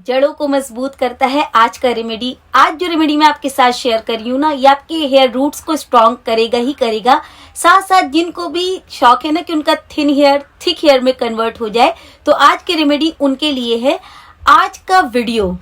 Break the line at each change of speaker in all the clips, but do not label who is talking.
जड़ों को मजबूत करता है आज का रेमेडी। आज जो रेमेडी मैं आपके साथ शेयर कर रही हूँ ना, ये आपके हेयर रूट्स को स्ट्रॉन्ग करेगा ही करेगा। साथ साथ जिनको भी शौक है ना कि उनका थिन हेयर थिक हेयर में कन्वर्ट हो जाए, तो आज की रेमेडी उनके लिए है। आज का वीडियो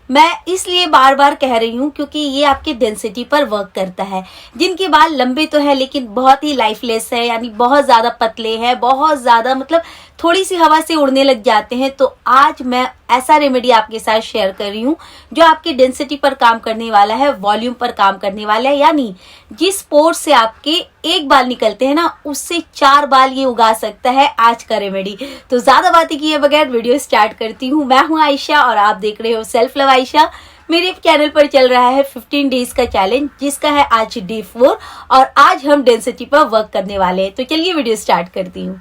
मैं इसलिए बार बार कह रही हूँ क्योंकि ये आपके डेंसिटी पर वर्क करता है। जिनके बाल लंबे तो है लेकिन बहुत ही लाइफलेस है, यानी बहुत ज्यादा पतले हैं, बहुत ज्यादा मतलब थोड़ी सी हवा से उड़ने लग जाते हैं, तो आज मैं ऐसा रेमेडी आपके साथ शेयर कर रही हूँ जो आपकी डेंसिटी पर काम करने वाला है, वॉल्यूम पर काम करने वाला है। यानी जिस पोर से आपके एक बाल निकलते हैं ना, उससे 4 बाल ये उगा सकता है आज का रेमेडी। तो ज्यादा बातें किए बगैर वीडियो स्टार्ट करती हूँ। मैं हूँ आयशा और आप देख रहे हो सेल्फ लव आयशा। मेरे चैनल पर चल रहा है 15 डेज का चैलेंज, जिसका है आज डे 4 और आज हम डेंसिटी पर वर्क करने वाले हैं। तो चलिए वीडियो स्टार्ट करती हूँ।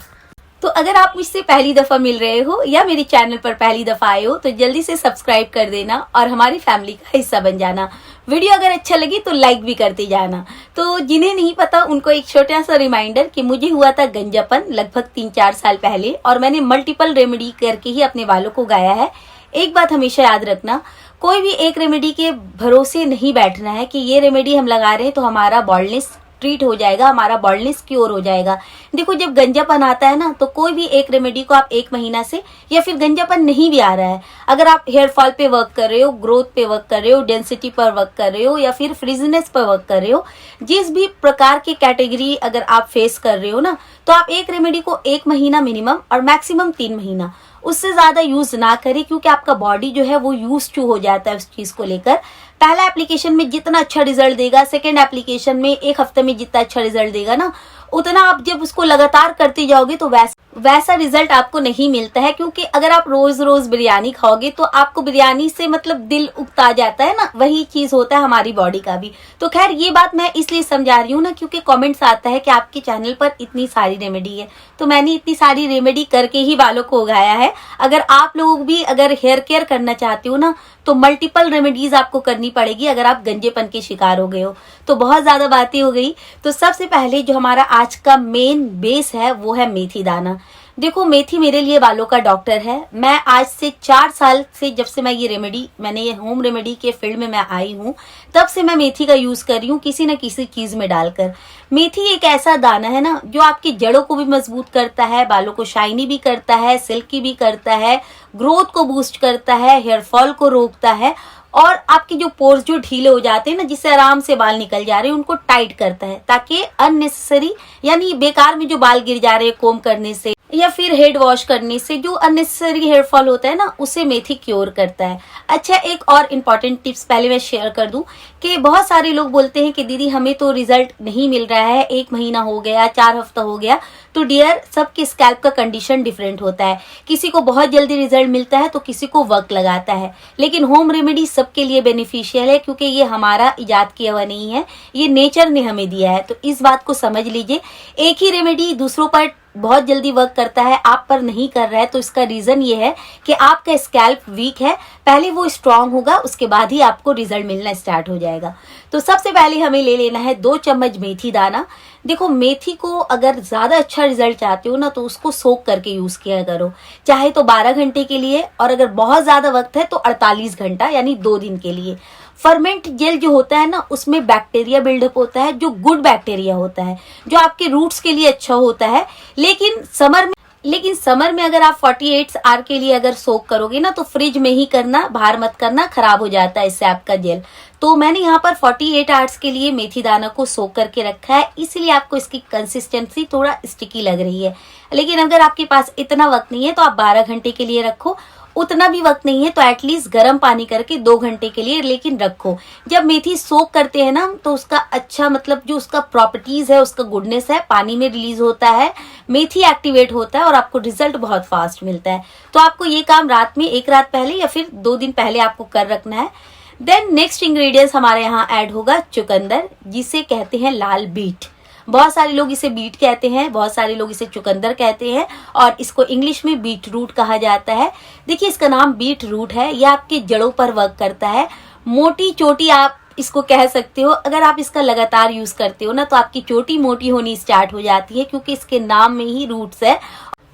तो अगर आप मुझसे पहली दफा मिल रहे हो या मेरे चैनल पर पहली दफा आए हो तो जल्दी से सब्सक्राइब कर देना और हमारी फैमिली का हिस्सा बन जाना। वीडियो अगर अच्छा लगी तो लाइक भी करते जाना। तो जिन्हें नहीं पता उनको एक छोटा सा रिमाइंडर कि मुझे हुआ था गंजापन लगभग 3-4 साल पहले और मैंने मल्टीपल रेमेडी करके ही अपने बालों को गाया है। एक बात हमेशा याद रखना, कोई भी एक रेमेडी के भरोसे नहीं बैठना है कि ये रेमेडी हम लगा रहे हैं तो हमारा बॉल्डनेस ट्रीट हो जाएगा, हमारा बॉल्डनेस क्योर हो जाएगा। देखो, जब गंजापन आता है ना तो कोई भी एक रेमेडी को आप 1 महीना से, या फिर गंजापन नहीं भी आ रहा है, अगर आप हेयर फॉल पे वर्क कर रहे हो, ग्रोथ पे वर्क कर रहे हो, डेंसिटी पर वर्क कर रहे हो या फिर फ्रिजीनेस पर वर्क कर रहे हो, जिस भी प्रकार की कैटेगरी अगर आप फेस कर रहे हो ना, तो आप एक रेमेडी को 1 महीना मिनिमम और मैक्सिमम 3 महीना, उससे ज्यादा यूज ना करें, क्योंकि आपका बॉडी जो है वो यूज टू हो जाता है उस चीज को लेकर। पहला एप्लीकेशन में जितना अच्छा रिजल्ट देगा, सेकेंड एप्लीकेशन में 1 हफ्ते में जितना अच्छा रिजल्ट देगा ना, उतना आप जब उसको लगातार करते जाओगे तो वैसा रिजल्ट आपको नहीं मिलता है। क्योंकि अगर आप रोज रोज बिरयानी खाओगे तो आपको बिरयानी से मतलब दिल उगता जाता है ना, वही चीज होता है हमारी बॉडी का भी। तो खैर, ये बात मैं इसलिए समझा रही हूँ ना क्योंकि कमेंट्स आता है कि आपके चैनल पर इतनी सारी रेमेडी है, तो मैंने इतनी सारी रेमेडी करके ही बालों को उगाया है। अगर आप लोग भी अगर हेयर केयर करना चाहते हो ना तो मल्टीपल रेमेडीज आपको करनी पड़ेगी अगर आप गंजेपन के शिकार हो गए हो। तो बहुत ज्यादा बातें हो गई। तो सबसे पहले जो हमारा आज का मेन बेस है वो है मेथी दाना। देखो, मेथी मेरे लिए बालों का डॉक्टर है। मैं आज से 4 साल से, जब से मैं ये होम रेमेडी के फील्ड में मैं आई हूँ, तब से मैं मेथी का यूज कर रही हूँ किसी न किसी चीज में डालकर। मेथी एक ऐसा दाना है ना जो आपकी जड़ों को भी मजबूत करता है, बालों को शाइनी भी करता है, सिल्की भी करता है, ग्रोथ को बूस्ट करता है, हेयर फॉल को रोकता है और आपके जो पोर्स जो ढीले हो जाते हैं ना, जिससे आराम से बाल निकल जा रहे हैं, उनको टाइट करता है, ताकि अननेसेसरी यानी बेकार में जो बाल गिर जा रहे हैं कोम करने से या फिर हेड वॉश करने से जो अननेसेसरी हेयर फॉल होता है ना, उसे मेथी क्योर करता है। अच्छा, एक और इम्पॉर्टेंट टिप्स पहले मैं शेयर कर दूं कि बहुत सारे लोग बोलते हैं कि दीदी हमें तो रिजल्ट नहीं मिल रहा है, 1 महीना हो गया, 4 हफ्ता हो गया। तो डियर, सबके स्कैल्प का कंडीशन डिफरेंट होता है। किसी को बहुत जल्दी रिजल्ट मिलता है तो किसी को वक्त लगाता है। लेकिन होम रेमेडी सबके लिए बेनिफिशियल है क्योंकि ये हमारा इजाद किया हुआ नहीं है, ये नेचर ने हमें दिया है। तो इस बात को समझ लीजिए। एक ही रेमेडी दूसरों पर बहुत जल्दी वर्क करता है, आप पर नहीं कर रहा है, तो इसका रीजन ये है कि आपका स्कैल्प वीक है। पहले वो स्ट्रांग होगा, उसके बाद ही आपको रिजल्ट मिलना स्टार्ट हो जाएगा। तो सबसे पहले हमें ले लेना है 2 चम्मच मेथी दाना। देखो, मेथी को अगर ज्यादा अच्छा रिजल्ट चाहते हो ना तो उसको सोक करके यूज किया करो, चाहे तो 12 घंटे के लिए, और अगर बहुत ज्यादा वक्त है तो 48 घंटा यानी 2 दिन के लिए। फर्मेंट जेल जो होता है ना, उसमें बैक्टीरिया बिल्डअप होता है, जो गुड बैक्टीरिया होता है, जो आपके रूट्स के लिए अच्छा होता है। लेकिन समर में अगर आप 48 आवर के लिए अगर सोक करोगे ना तो फ्रिज में ही करना, बाहर मत करना, खराब हो जाता है इससे आपका जेल। तो मैंने यहाँ पर 48 आवर्स के लिए मेथी दाना को सोक करके रखा है, इसलिए आपको इसकी कंसिस्टेंसी थोड़ा स्टिकी लग रही है। लेकिन अगर आपके पास इतना वक्त नहीं है तो आप 12 घंटे के लिए रखो। उतना भी वक्त नहीं है तो एटलीस्ट गर्म पानी करके 2 घंटे के लिए लेकिन रखो। जब मेथी सोक करते हैं ना तो उसका अच्छा मतलब जो उसका प्रॉपर्टीज है, उसका गुडनेस है, पानी में रिलीज होता है, मेथी एक्टिवेट होता है और आपको रिजल्ट बहुत फास्ट मिलता है। तो आपको ये काम रात में 1 रात पहले या फिर 2 दिन पहले आपको कर रखना है। देन नेक्स्ट इंग्रेडिएंट्स हमारे यहाँ ऐड होगा चुकंदर, जिसे कहते हैं लाल बीट। बहुत सारे लोग इसे बीट कहते हैं, बहुत सारे लोग इसे चुकंदर कहते हैं और इसको इंग्लिश में बीट रूट कहा जाता है। देखिए, इसका नाम बीट रूट है, यह आपके जड़ों पर वर्क करता है। मोटी चोटी आप इसको कह सकते हो। अगर आप इसका लगातार यूज करते हो ना तो आपकी चोटी मोटी होनी स्टार्ट हो जाती है, क्योंकि इसके नाम में ही रूट्स है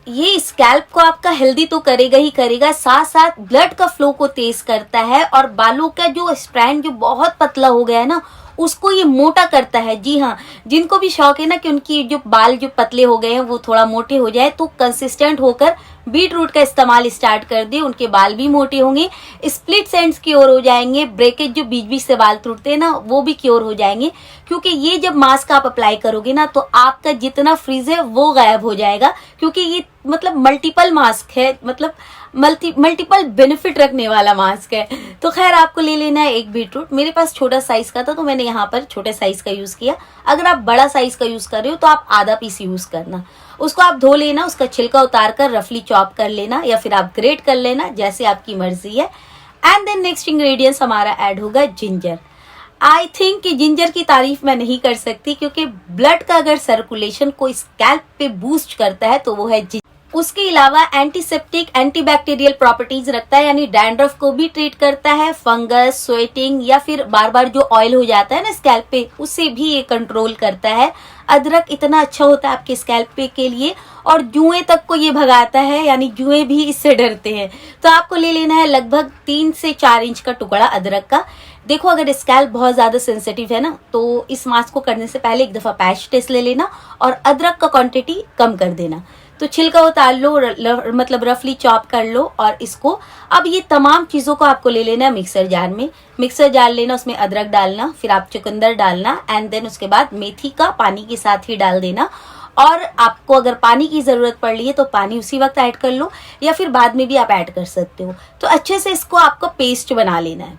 ये स्कैल्प को आपका हेल्दी तो करेगा ही करेगा, साथ साथ ब्लड का फ्लो को तेज करता है और बालों का जो स्ट्रैंड जो बहुत पतला हो गया है ना उसको ये मोटा करता है। जी हाँ, जिनको भी शौक है ना कि उनकी जो बाल जो पतले हो गए हैं वो थोड़ा मोटे हो जाए, तो कंसिस्टेंट होकर बीट रूट का इस्तेमाल स्टार्ट कर दे, उनके बाल भी मोटे होंगे, स्प्लिट एंड्स क्योर हो जाएंगे, ब्रेकेज जो बीच बीच से बाल टूटते हैं ना वो भी क्योर हो जाएंगे। क्योंकि ये जब मास्क आप अप्लाई करोगे ना तो आपका जितना फ्रीज है वो गायब हो जाएगा, क्योंकि ये मतलब मल्टीपल मास्क है, मतलब मल्टीपल बेनिफिट रखने वाला मास्क है। तो खैर आपको ले लेना है एक बीटरूट। मेरे पास छोटा साइज का था तो मैंने यहाँ पर छोटे साइज का यूज किया। अगर आप बड़ा साइज का यूज कर रहे हो तो आप आधा पीस यूज करना। उसको आप धो लेना, उसका छिलका उतार कर रफली चॉप कर लेना या फिर आप ग्रेट कर लेना, जैसे आपकी मर्जी है। एंड देन नेक्स्ट इंग्रेडिएंट्स हमारा ऐड होगा जिंजर। आई थिंक कि जिंजर की तारीफ मैं नहीं कर सकती, क्योंकि ब्लड का अगर सर्कुलेशन को स्कैल्प पे बूस्ट करता है तो वो है जिंजर। उसके अलावा एंटीसेप्टिक एंटीबैक्टीरियल प्रॉपर्टीज रखता है, यानी डैंड्रफ को भी ट्रीट करता है, फंगस, स्वेटिंग या फिर बार बार जो ऑयल हो जाता है ना स्कैल्प पे उससे भी ये कंट्रोल करता है। अदरक इतना अच्छा होता है आपके स्कैल्प पे के लिए, और जुएं तक को ये भगाता है, यानी जुएं भी इससे डरते हैं। तो आपको ले लेना है लगभग 3 से 4 इंच का टुकड़ा अदरक का। देखो अगर स्कैल्प बहुत ज्यादा सेंसिटिव है ना तो इस मास्क को करने से पहले एक दफा पैच टेस्ट ले लेना और अदरक का क्वांटिटी कम कर देना। तो छिलका उतार लो, मतलब रफली चॉप कर लो, और इसको अब ये तमाम चीजों को आपको ले लेना है मिक्सर जार में। मिक्सर जार लेना, उसमें अदरक डालना, फिर आप चुकंदर डालना, एंड देन उसके बाद मेथी का पानी के साथ ही डाल देना। और आपको अगर पानी की जरूरत पड़ रही है तो पानी उसी वक्त ऐड कर लो या फिर बाद में भी आप ऐड कर सकते हो। तो अच्छे से इसको आपको पेस्ट बना लेना है।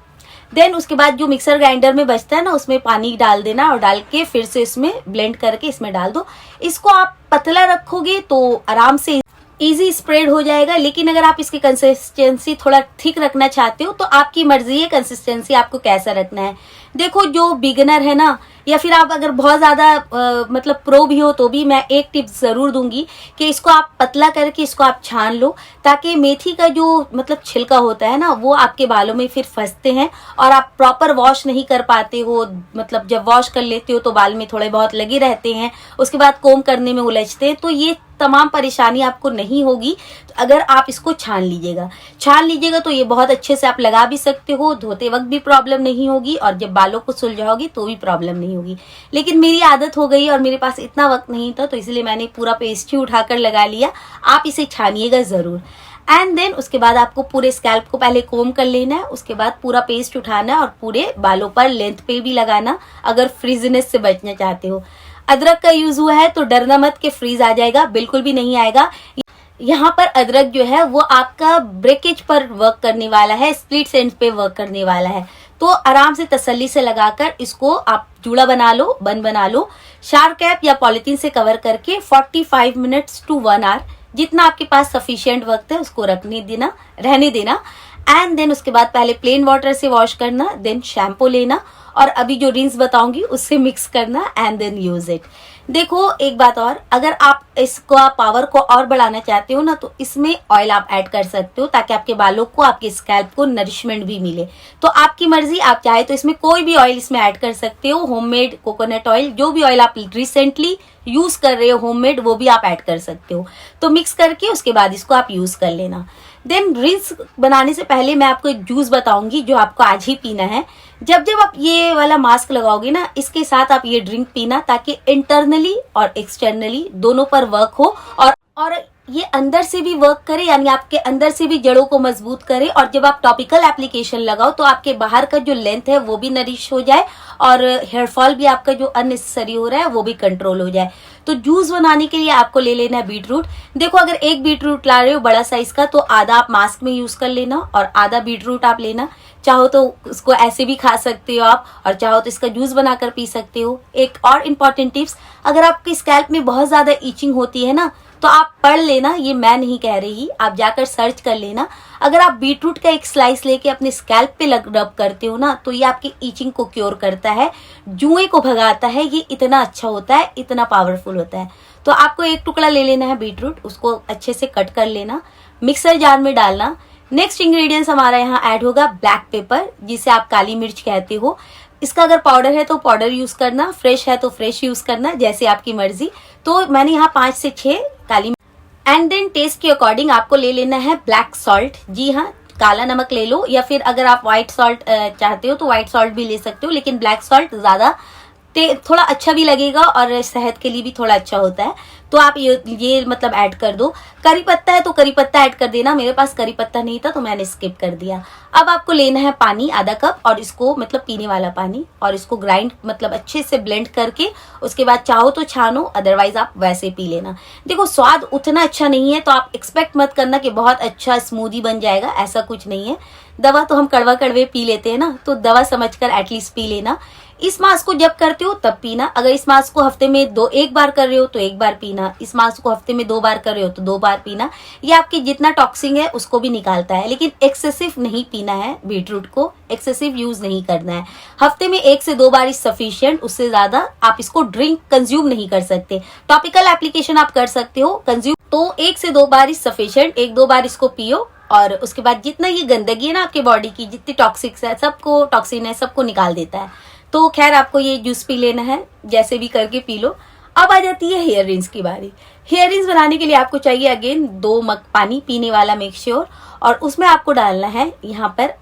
देन उसके बाद जो मिक्सर ग्राइंडर में बचता है ना उसमें पानी डाल देना और डाल के फिर से इसमें ब्लेंड करके इसमें डाल दो। इसको आप पतला रखोगे तो आराम से इजी स्प्रेड हो जाएगा, लेकिन अगर आप इसकी कंसिस्टेंसी थोड़ा थिक रखना चाहते हो तो आपकी मर्जी है कंसिस्टेंसी आपको कैसा रखना है। देखो जो बिगिनर है ना, या फिर आप अगर बहुत ज्यादा मतलब प्रो भी हो तो भी मैं एक टिप्स जरूर दूंगी कि इसको आप पतला करके इसको आप छान लो, ताकि मेथी का जो मतलब छिलका होता है ना वो आपके बालों में फिर फंसते हैं और आप प्रॉपर वॉश नहीं कर पाते हो। मतलब जब वॉश कर लेते हो तो बाल में थोड़े बहुत लगे रहते हैं, उसके बाद कोम करने में उलझते हैं, तो ये तमाम परेशानी आपको नहीं होगी तो अगर आप इसको छान लीजिएगा तो ये बहुत अच्छे से आप लगा भी सकते हो, धोते वक्त भी प्रॉब्लम नहीं होगी और जब बालों को सुलझाओगी तो भी प्रॉब्लम नहीं होगी। लेकिन मेरी आदत हो गई और मेरे पास इतना वक्त नहीं था तो इसलिए मैंने पूरा पेस्ट ही उठाकर लगा लिया। आप इसे छानिएगा जरूर। एंड देन उसके बाद आपको पूरे स्कैल्प को पहले कोम कर लेना है, उसके बाद पूरा पेस्ट उठाना है और पूरे बालों पर लेंथ पे भी लगाना अगर फ्रीजीनेस से बचना चाहते हो। अदरक का यूज हुआ है तो डरना मत कि फ्रीज आ जाएगा, बिल्कुल भी नहीं आएगा। यहाँ पर अदरक जो है वो आपका ब्रेकेज पर वर्क करने वाला है, स्प्लिट एंड्स पे वर्क करने वाला है। तो आराम से तसल्ली से लगाकर इसको आप जूड़ा बना लो, बन बना लो, शार्प कैप या पॉलिथीन से कवर करके 45 मिनट्स टू 1 आवर जितना आपके पास सफिशिएंट वक्त है उसको रहने देना। एंड देन उसके बाद पहले प्लेन वाटर से वॉश करना, देन शैम्पू लेना और अभी जो रिंस बताऊंगी उससे मिक्स करना एंड देन यूज इट। देखो एक बात और, अगर आप इसको पावर को और बढ़ाना चाहते हो ना तो इसमें ऑयल आप ऐड कर सकते हो ताकि आपके बालों को, आपके स्कैल्प को नरिशमेंट भी मिले। तो आपकी मर्जी, आप चाहे तो इसमें कोई भी ऑयल इसमें ऐड कर सकते हो, होममेड कोकोनट ऑयल, जो भी ऑयल आप रिसेंटली यूज कर रहे हो होममेड वो भी आप ऐड कर सकते हो। तो मिक्स करके उसके बाद इसको आप यूज कर लेना। देन रिंस बनाने से पहले मैं आपको एक जूस बताऊंगी जो आपको आज ही पीना है। जब आप ये वाला मास्क लगाओगे ना इसके साथ आप ये ड्रिंक पीना, ताकि इंटरनली और एक्सटर्नली दोनों पर वर्क हो और ये अंदर से भी वर्क करे, यानी आपके अंदर से भी जड़ों को मजबूत करे। और जब आप टॉपिकल एप्लीकेशन लगाओ तो आपके बाहर का जो लेंथ है वो भी नरिश हो जाए और हेयर फॉल भी आपका जो अननेसेसरी हो रहा है वो भी कंट्रोल हो जाए। तो जूस बनाने के लिए आपको ले लेना है बीटरूट। देखो अगर एक बीटरूट ला रहे हो बड़ा साइज का तो आधा आप मास्क में यूज कर लेना और आधा बीटरूट आप लेना। चाहो तो उसको ऐसे भी खा सकते हो आप, और चाहो तो इसका जूस बनाकर पी सकते हो। एक और इम्पॉर्टेंट टिप्स, अगर आपकी स्कैल्प में बहुत ज्यादा ईचिंग होती है ना तो आप पढ़ लेना, ये मैं नहीं कह रही, आप जाकर सर्च कर लेना। अगर आप बीटरूट का एक स्लाइस लेके अपने स्कैल्प पे रब करते हो ना तो ये आपकी ईचिंग को क्योर करता है, जुएं को भगाता है। ये इतना अच्छा होता है, इतना पावरफुल होता है। तो आपको एक टुकड़ा ले लेना है बीटरूट, उसको अच्छे से कट कर लेना, मिक्सर जार में डालना। नेक्स्ट इंग्रेडिएंट्स हमारा यहाँ ऐड होगा ब्लैक पेपर, जिसे आप काली मिर्च कहते हो। इसका अगर पाउडर है तो पाउडर यूज करना, फ्रेश है तो फ्रेश यूज करना, जैसे आपकी मर्जी। तो मैंने यहाँ 5 से 6 काली एंड देन टेस्ट के अकॉर्डिंग आपको ले लेना है ब्लैक सॉल्ट। जी हाँ, काला नमक ले लो, या फिर अगर आप व्हाइट सॉल्ट चाहते हो तो व्हाइट सॉल्ट भी ले सकते हो, लेकिन ब्लैक सॉल्ट ज्यादा थोड़ा अच्छा भी लगेगा और सेहत के लिए भी थोड़ा अच्छा होता है। तो आप ये मतलब ऐड कर दो। करी पत्ता है तो करी पत्ता ऐड कर देना, मेरे पास करी पत्ता नहीं था तो मैंने स्किप कर दिया। अब आपको लेना है पानी आधा कप, और इसको मतलब पीने वाला पानी, और इसको ग्राइंड मतलब अच्छे से ब्लेंड करके उसके बाद चाहो तो छानो, अदरवाइज आप वैसे पी लेना। देखो स्वाद उतना अच्छा नहीं है तो आप एक्सपेक्ट मत करना कि बहुत अच्छा स्मूदी बन जाएगा, ऐसा कुछ नहीं है। दवा तो हम कड़वा कड़वे पी लेते हैं ना, तो दवा समझकर एटलीस्ट पी लेना। इस मास्क को जब करते हो तब पीना। अगर इस मास्क को हफ्ते में एक बार कर रहे हो तो एक बार पीना, इस मास्क को हफ्ते में 2 बार कर रहे हो तो 2 बार पीना। ये आपकी जितना टॉक्सिन है उसको भी निकालता है, लेकिन एक्सेसिव नहीं पीना है। बीटरूट को एक्सेसिव यूज नहीं करना है। हफ्ते में 1 से 2 बार इज सफिशिएंट, उससे ज्यादा आप इसको ड्रिंक कंज्यूम नहीं कर सकते। टॉपिकल एप्लीकेशन आप कर सकते हो कंज्यूम, तो 1 से 2 बार इज सफिशिएंट। 1-2 बार इसको पियो, और उसके बाद जितना ये गंदगी है ना आपके बॉडी की, जितनी टॉक्सिक्स है, सबको टॉक्सिन है सबको निकाल देता है। तो खैर आपको ये जूस पी लेना है, जैसे भी करके पी लो। अब आ जाती है हेयर रिंस की बारी। हेयर रिंस बनाने के लिए आपको चाहिए अगेन 2 मग पानी, पीने वाला मेक श्योर, और उसमें आपको डालना है यहाँ पर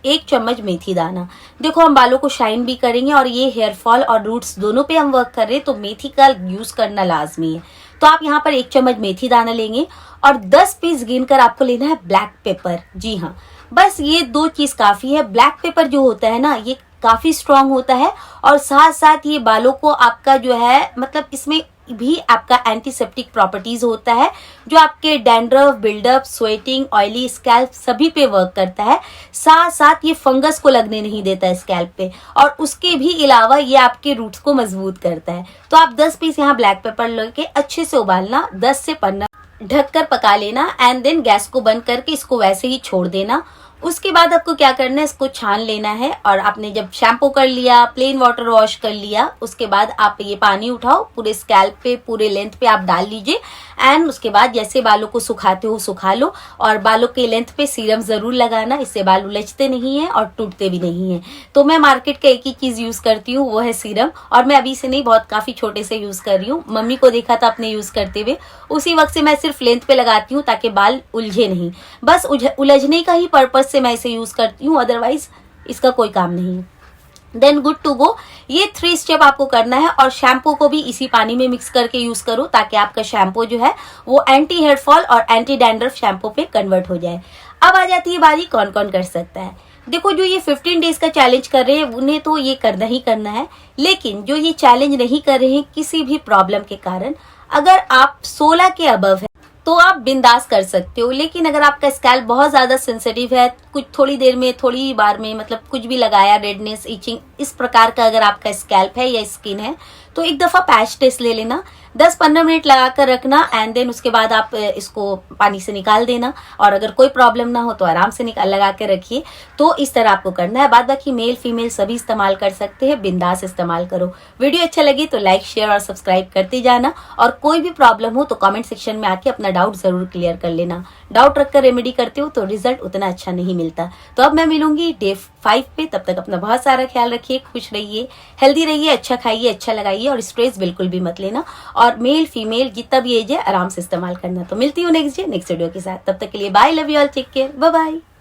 1 चम्मच मेथी दाना। देखो हम बालों को शाइन भी करेंगे और ये हेयर फॉल और रूट्स दोनों पे हम वर्क कर रहे हैं, तो मेथी का यूज करना लाजमी है। तो आप यहाँ पर 1 चम्मच मेथी दाना लेंगे, और 10 पीस गिनकर आपको लेना है ब्लैक पेपर। जी हाँ, बस ये 2 चीज काफी है। ब्लैक पेपर जो होता है ना, ये काफी स्ट्रांग होता है, और साथ साथ ये बालों को आपका जो है मतलब इसमें भी आपका एंटीसेप्टिक प्रॉपर्टीज होता है, जो आपके dandruff, buildup, sweating, oily scalp सभी पे वर्क करता है। साथ साथ ये फंगस को लगने नहीं देता है स्कैल्प पे, और उसके भी अलावा ये आपके रूट्स को मजबूत करता है। तो आप 10 पीस यहाँ ब्लैक पेपर लेके अच्छे से उबालना, 10 से 15 ढककर पका लेना, एंड देन गैस को बंद करके इसको वैसे ही छोड़ देना। उसके बाद आपको क्या करना है, इसको छान लेना है, और आपने जब शैम्पू कर लिया, प्लेन वाटर वॉश कर लिया, उसके बाद आप ये पानी उठाओ, पूरे स्कैल्प पे, पूरे लेंथ पे आप डाल लीजिए, एंड उसके बाद जैसे बालों को सुखाते हो सुखा लो, और बालों के लेंथ पे सीरम जरूर लगाना, इससे बाल उलझते नहीं है और टूटते भी नहीं है। तो मैं मार्केट का एक ही चीज यूज करती हूँ, वो है सीरम, और मैं अभी से नहीं, बहुत काफी छोटे से यूज कर रही हूँ। मम्मी को देखा था अपने यूज करते हुए, उसी वक्त से मैं सिर्फ लेंथ पे लगाती हूँ ताकि बाल उलझे नहीं। बस उलझने का ही पर्पज से मैं इसे यूज करती हूँ, अदरवाइज इसका कोई काम नहीं है। Then good to go. ये 3 स्टेप आपको करना है, और शैम्पू को भी इसी पानी में मिक्स करके यूज करो, ताकि आपका शैम्पू जो है वो एंटी हेयर फॉल और एंटी डैंड्रफ शैम्पू पे कन्वर्ट हो जाए। अब आ जाती है बारी कौन कौन कर सकता है। देखो जो ये 15 डेज का चैलेंज कर रहे हैं उन्हें तो ये करना ही करना है, लेकिन जो ये चैलेंज नहीं कर रहे हैं किसी भी प्रॉब्लम के कारण, अगर आप 16 के अबव है तो आप बिंदास कर सकते हो। लेकिन अगर आपका स्कैल्प बहुत ज्यादा सेंसिटिव है, कुछ थोड़ी देर में, थोड़ी बार में मतलब कुछ भी लगाया, रेडनेस, इचिंग, इस प्रकार का अगर आपका स्कैल्प है या स्किन है, तो एक दफा पैच टेस्ट ले लेना, 10-15 मिनट लगा कर रखना, एंड देन उसके बाद आप इसको पानी से निकाल देना, और अगर कोई प्रॉब्लम ना हो तो आराम से लगा के रखिए। तो इस तरह आपको करना है। बाद बाकी मेल फीमेल सभी इस्तेमाल कर सकते हैं, बिंदास इस्तेमाल करो। वीडियो अच्छा लगी तो लाइक, शेयर और सब्सक्राइब करते जाना, और कोई भी प्रॉब्लम हो तो कमेंट सेक्शन में आके अपना डाउट जरूर क्लियर कर लेना। डाउट रखकर रेमेडी करते हो तो रिजल्ट उतना अच्छा नहीं मिलता। तो अब मैं मिलूंगी डे 5 पे, तब तक अपना बहुत सारा ख्याल रखिए, खुश रहिए, हेल्दी रहिए, अच्छा खाइए, अच्छा लगाइए, और स्ट्रेस बिल्कुल भी मत लेना, और मेल फीमेल जितना भी एज है आराम से इस्तेमाल करना। तो मिलती हूँ नेक्स्ट वीडियो के साथ, तब तक के लिए bye, love you all, take care, bye bye.